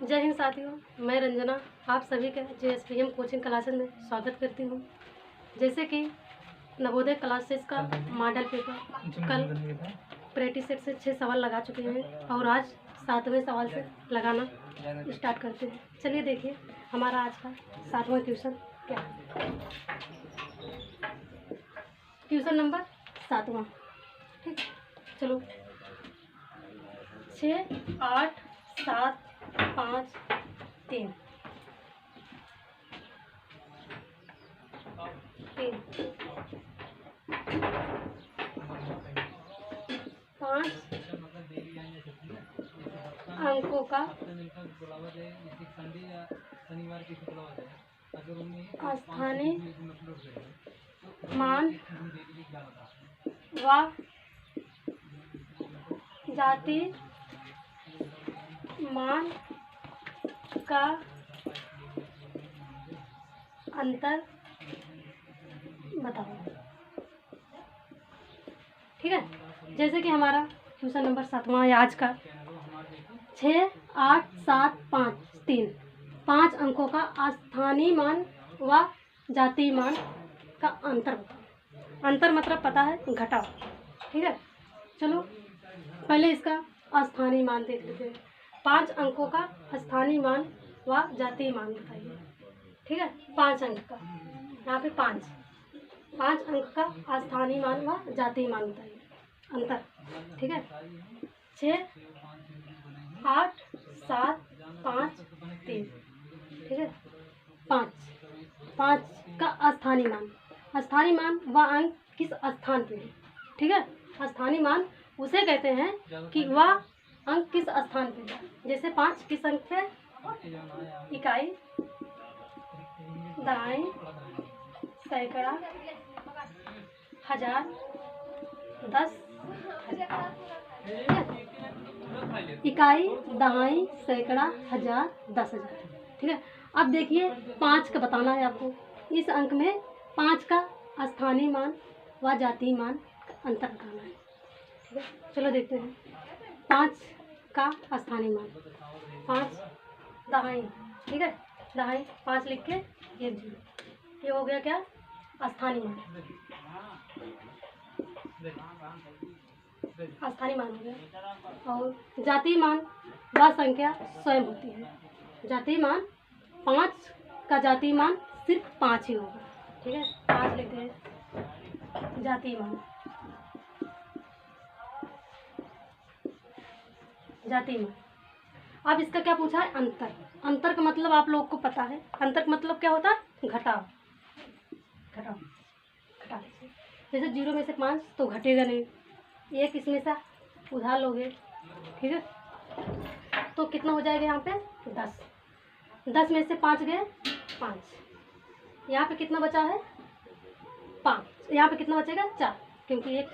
जय हिंद साथियों, मैं रंजना आप सभी का JSPM कोचिंग क्लासेस में स्वागत करती हूँ। जैसे कि नवोदय क्लासेस का मॉडल पेपर कल प्रैक्टिस सेट से 6 सवाल लगा चुके हैं और आज 7वें सवाल से लगाना स्टार्ट करते हैं। चलिए देखिए हमारा आज का 7वां क्वेश्चन क्या है। क्वेश्चन नंबर 7वां, ठीक, चलो 6, 8, 7, 5, 3 5 अंकों का स्थानीय मान व जाति मान का अंतर बताओ। ठीक है, जैसे कि हमारा क्वेश्चन नंबर 7वां है आज का। 6, 8, 7, 5, 3 5 अंकों का स्थानीय मान व जातीय मान का अंतर बताओ। अंतर मतलब पता है, घटाओ। ठीक है, चलो पहले इसका स्थानीय मान देख लेते हैं। 5 अंकों का स्थानीय मान व जातीय मान बताइए। ठीक है, 5 अंक का, यहाँ पे 5 अंक का स्थानीय मान व जातीय मान बताइए, अंतर। ठीक है, 6, 8, 7, 5, 3। ठीक है, 5 का स्थानीय मान व अंक किस स्थान पे है। ठीक है, स्थानीय मान उसे कहते हैं कि वह अंक किस स्थान पे है। जैसे 5 किस अंक पे, इकाई, दहाई, सैकड़ा, हजार, 10 हजार। इकाई, दहाई, सैकड़ा, हजार, 10 हजार। ठीक है, अब देखिए 5 का बताना है आपको। इस अंक में 5 का स्थानीय मान व जातीय मान का अंतर बताना है। ठीक है, चलो देखते हैं। 5 का स्थानीय मान 5 दहाई। ठीक है, दहाई 5 लिख के 1 0, ये हो गया क्या, स्थानीय मान। स्थानीय मान हो गया। और जातीय मान वह संख्या स्वयं होती है। जातीय मान 5 का जातीय मान सिर्फ 5 ही होगा। ठीक है, 5 लिखते हैं जातीय मान। जातीय मान। अब इसका क्या पूछा है, अंतर। अंतर का मतलब आप लोग को पता है। अंतर का मतलब क्या होता है, घटाव। घटाव घटा जैसे 0 में से 5 तो घटेगा नहीं, 1 इसमें से उधार लोगे। ठीक है, तो कितना हो जाएगा यहाँ पे, 10। 10 में से 5 गए 5। यहाँ पे कितना बचा है, 5। यहाँ पे कितना बचेगा, 4, क्योंकि 1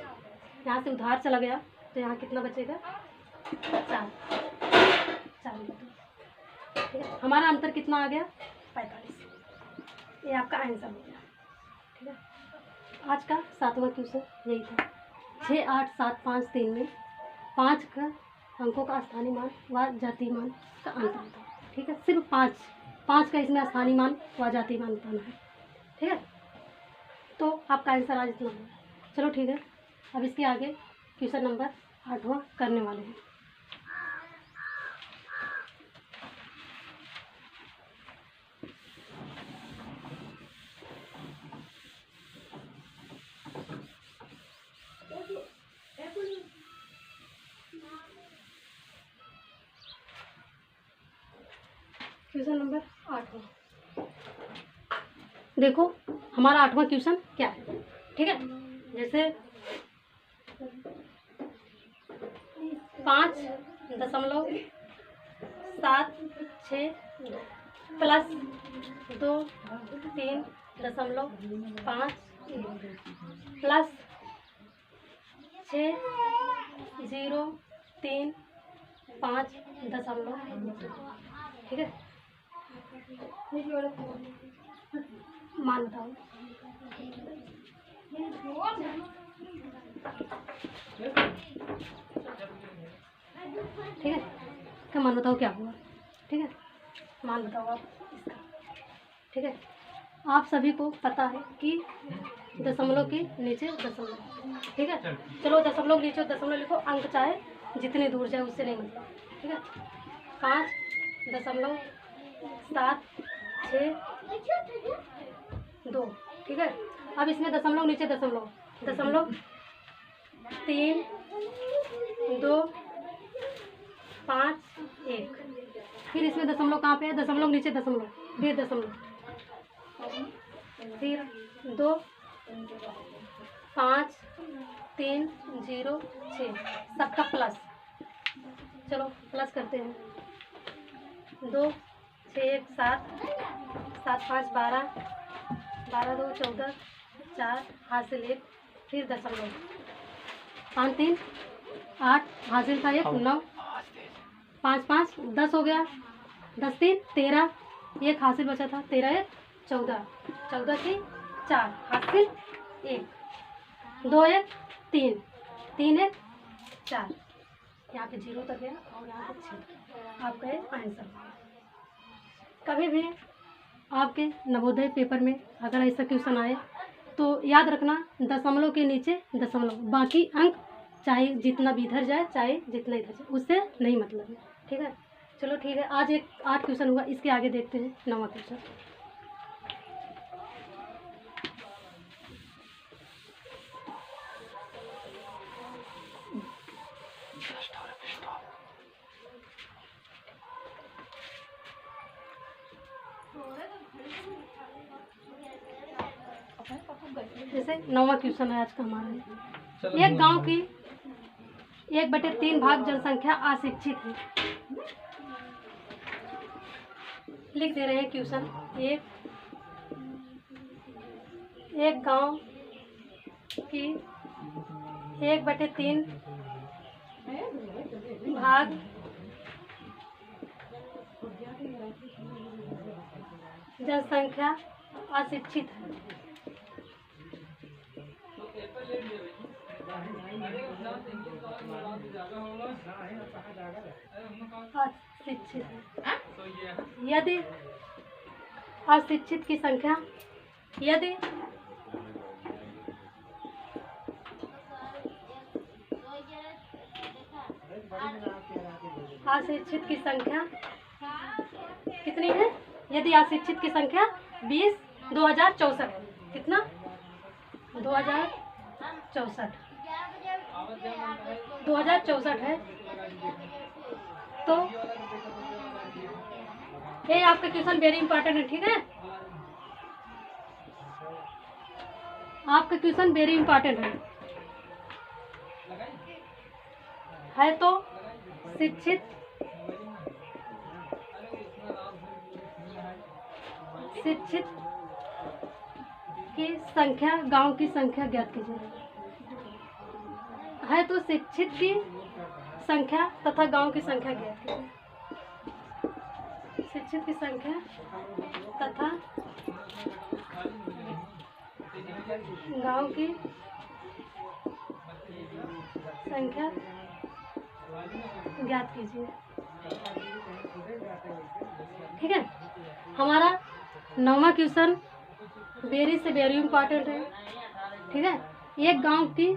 यहाँ से उधार चला गया, तो यहाँ कितना बचेगा, 4। ठीक है, हमारा अंतर कितना आ गया, 45। ये आपका आंसर हो गया। ठीक है, आज का 7वां क्वेश्चन यही था। 6, 8, 7, 5, 3 में 5 का अंकों का स्थानीय मान व जातीय मान का अंतर बताओ। ठीक है, सिर्फ 5 का इसमें स्थानीय मान व जातीय मान बताना है। ठीक है, तो आपका आंसर आज इतना होगा। चलो ठीक है, अब इसके आगे क्वेश्चन नंबर 8वां करने वाले हैं। क्वेश्चन नंबर 8वां देखो, हमारा 8वां क्वेश्चन क्या है। ठीक है, जैसे 5.76 प्लस 2.3.5 प्लस 6.035.2। ठीक है, मान बताओ। ठीक है, इसका मान बताओ क्या हुआ। ठीक है, मान बताओ आप इसका। ठीक है, आप सभी को पता है कि दशमलव के नीचे दशमलव। ठीक है, चलो दशमलव नीचे दशमलव लिखो, अंक चाहे जितनी दूर जाए उससे नहीं मतलब। ठीक है, 5.762। ठीक है, अब इसमें दशमलव नीचे दशमलव, दशमलव 3 2 5 1। फिर इसमें दशमलव कहाँ पे है, दशमलव नीचे दशमलव, फिर दशमलव, फिर 2 5 3 0 6, सबका प्लस। चलो प्लस करते हैं। 2 6 1 7, 7 5 12, 12 2 14, 4 हासिल 1, फिर दशमलव, 5 3 8 हासिल था 1 9, 5 5 10 हो गया, 10 3 13, एक हासिल बचा था 13 1 14, 14 3 4 हासिल 1, 2 1 3, 3 1 4, यहाँ पे 0 तक है और यहाँ पे 6 आपका है आंसर। कभी भी आपके नवोदय पेपर में अगर ऐसा क्वेश्चन आए तो याद रखना दशमलव के नीचे दशमलव, बाकी अंक चाहे जितना भी इधर जाए चाहे जितना इधर जाए उससे नहीं मतलब है। ठीक है, चलो ठीक है, आज एक 8 क्वेश्चन हुआ, इसके आगे देखते हैं 9वां क्वेश्चन। जैसे 9वां क्वेश्चन है आज का हमारा, एक गांव की 1/3 भाग जनसंख्या अशिक्षित है। लिख दे रहे हैं क्वेश्चन। एक गांव की 1/3 भाग जनसंख्या अशिक्षित है। अशिक्षित है। यदि अशिक्षित की संख्या, यदि अशिक्षित की संख्या कितनी है, यदि अशिक्षित की संख्या 20,2064 कितना 2064 है, तो ये आपका क्वेश्चन वेरी इंपॉर्टेंट है। ठीक है, आपका क्वेश्चन वेरी इंपॉर्टेंट है तो शिक्षित की संख्या, गांव की संख्या ज्ञात कीजिए। है तो शिक्षित की संख्या तथा गांव की संख्या ज्ञात कीजिए। शिक्षित की संख्या तथा गांव की संख्या ज्ञात कीजिए। ठीक है, हमारा 9वां क्वेश्चन वेरी से वेरी इंपॉर्टेंट है। ठीक है, एक गांव की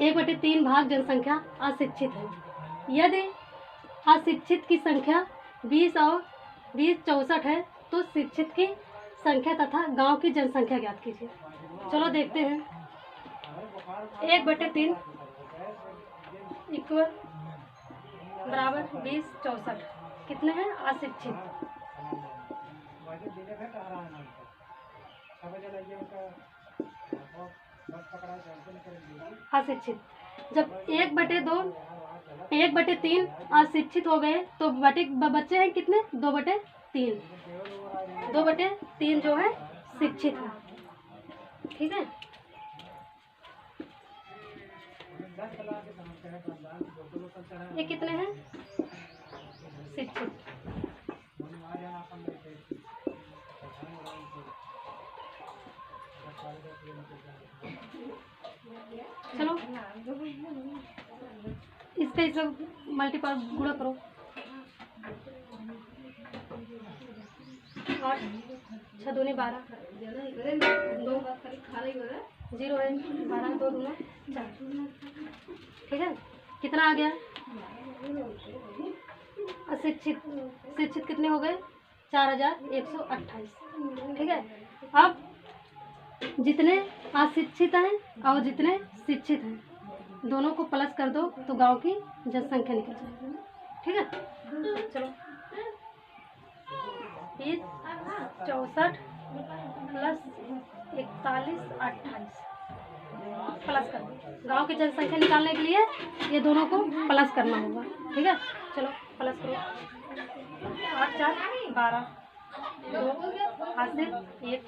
1/3 भाग जनसंख्या अशिक्षित है। यदि अशिक्षित की संख्या 20 और 20,64 है तो शिक्षित की संख्या तथा गांव की जनसंख्या ज्ञात कीजिए। चलो देखते हैं। 1/3 इक्वल बराबर 20,64 कितने हैं अशिक्षित। अशिक्षित जब 1/3 अशिक्षित हो गए तो बच्चे हैं कितने 2/3, 2/3 जो है शिक्षित है। ठीक है, ये कितने हैं शिक्षित। चलो इसका मल्टीपल गुणा करो। 8 6 दूनी 12 2 0 है 12 2 दूना 4। ठीक है, कितना आ गया? शिक्षित कितने हो गए? 4128। ठीक है, अब जितने अशिक्षित हैं और जितने शिक्षित हैं दोनों को प्लस कर दो तो गांव की जनसंख्या निकल जाएगी। ठीक है, चलो 20 64 प्लस 41 28 प्लस कर दो। गांव की जनसंख्या निकालने के लिए ये दोनों को प्लस करना होगा। ठीक है, चलो प्लस करो। 8 4 12 2 हाथ से 1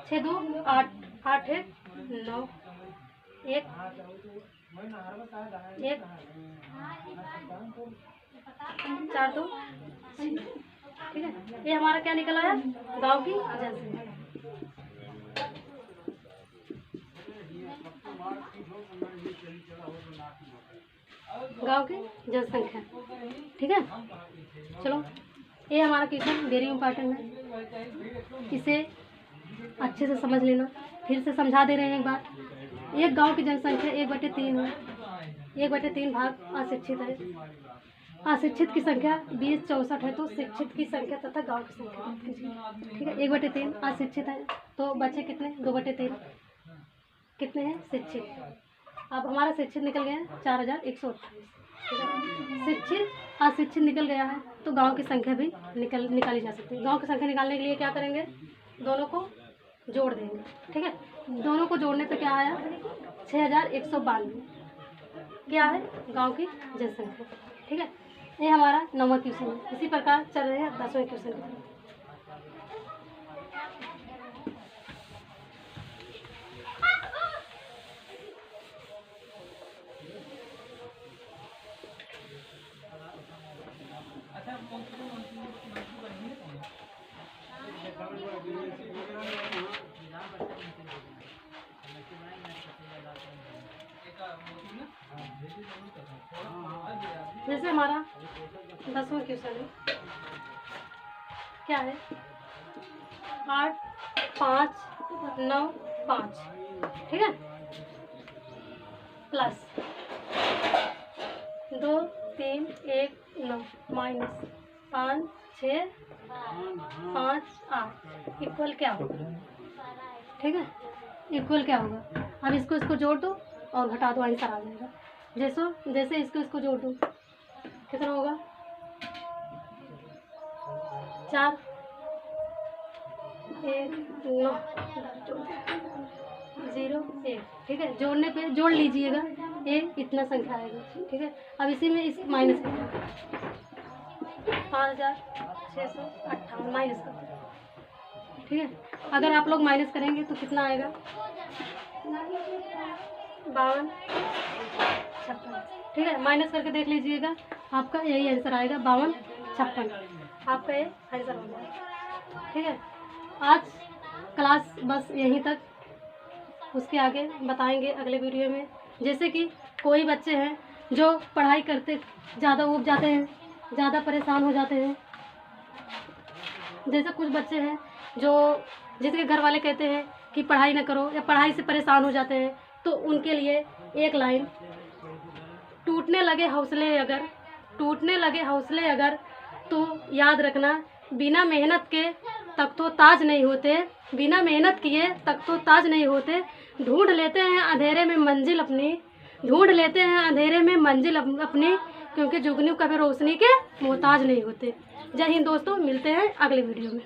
6 2 8 8 1 9 1 1 4 2। ठीक है, ये हमारा क्या निकल आया? गांव की जनसंख्या। गांव की जनसंख्या। ठीक है, चलो ये हमारा क्वेश्चन वेरी इंपॉर्टेंट है, इसे अच्छे से समझ लेना। फिर से समझा दे रहे हैं एक बार। एक गांव की जनसंख्या 1/3 है। 1/3 भाग अशिक्षित है। अशिक्षित की संख्या 20 64 है, तो शिक्षित की संख्या तथा गांव की संख्या। ठीक है, 1/3 अशिक्षित है तो बचे कितने? 2/3 कितने हैं? शिक्षित। अब हमारा शिक्षित निकल गया है 4128। ठीक है, शिक्षित अशिक्षित निकल गया है तो गांव की संख्या भी निकाली जा सकती है। गांव की संख्या निकालने के लिए क्या करेंगे? दोनों को जोड़ देंगे। ठीक है, दोनों को जोड़ने पे क्या आया? 6192 क्या है? गांव की जनसंख्या। ठीक है, ये हमारा 9वां क्वेश्चन है। इसी प्रकार चल रहे हैं 10वें क्वेश्चन की तरफ। जैसे हमारा 10वां क्वेश्चन है, क्या है? 8 5 9 5। ठीक है, प्लस 2 3 1 9 माइनस 5 6 5 8 इक्वल क्या होगा? ठीक है, इक्वल क्या होगा? अब इसको जोड़ दो और घटा दो, आंसर आ जाएगा। जैसे इसको जोड़ दो, कितना होगा? 4 1 9 0 1। ठीक है, जोड़ने पे जोड़ लीजिएगा, ये इतना संख्या आएगा। ठीक है, अब इसी में इस माइनस कर 5658 माइनस कर। ठीक है, अगर आप लोग माइनस करेंगे तो कितना आएगा? 52 56। ठीक है, माइनस करके देख लीजिएगा, आपका यही आंसर आएगा 52 56। आपका ये आंसर होगा। ठीक है, आज क्लास बस यहीं तक, उसके आगे बताएंगे अगले वीडियो में। जैसे कि कोई बच्चे हैं जो पढ़ाई करते ज़्यादा ऊब जाते हैं, ज़्यादा परेशान हो जाते हैं। जैसे कुछ बच्चे हैं जो जिसके घर वाले कहते हैं कि पढ़ाई ना करो या पढ़ाई से परेशान हो जाते हैं, तो उनके लिए एक लाइन, टूटने लगे हौसले अगर तो याद रखना, बिना मेहनत के तख्तो ताज नहीं होते, बिना मेहनत किए तख्तो ताज नहीं होते। ढूंढ लेते हैं अंधेरे में मंजिल अपनी, क्योंकि जुगनू कभी रोशनी के मोहताज नहीं होते। जय हिंद दोस्तों, मिलते हैं अगले वीडियो में।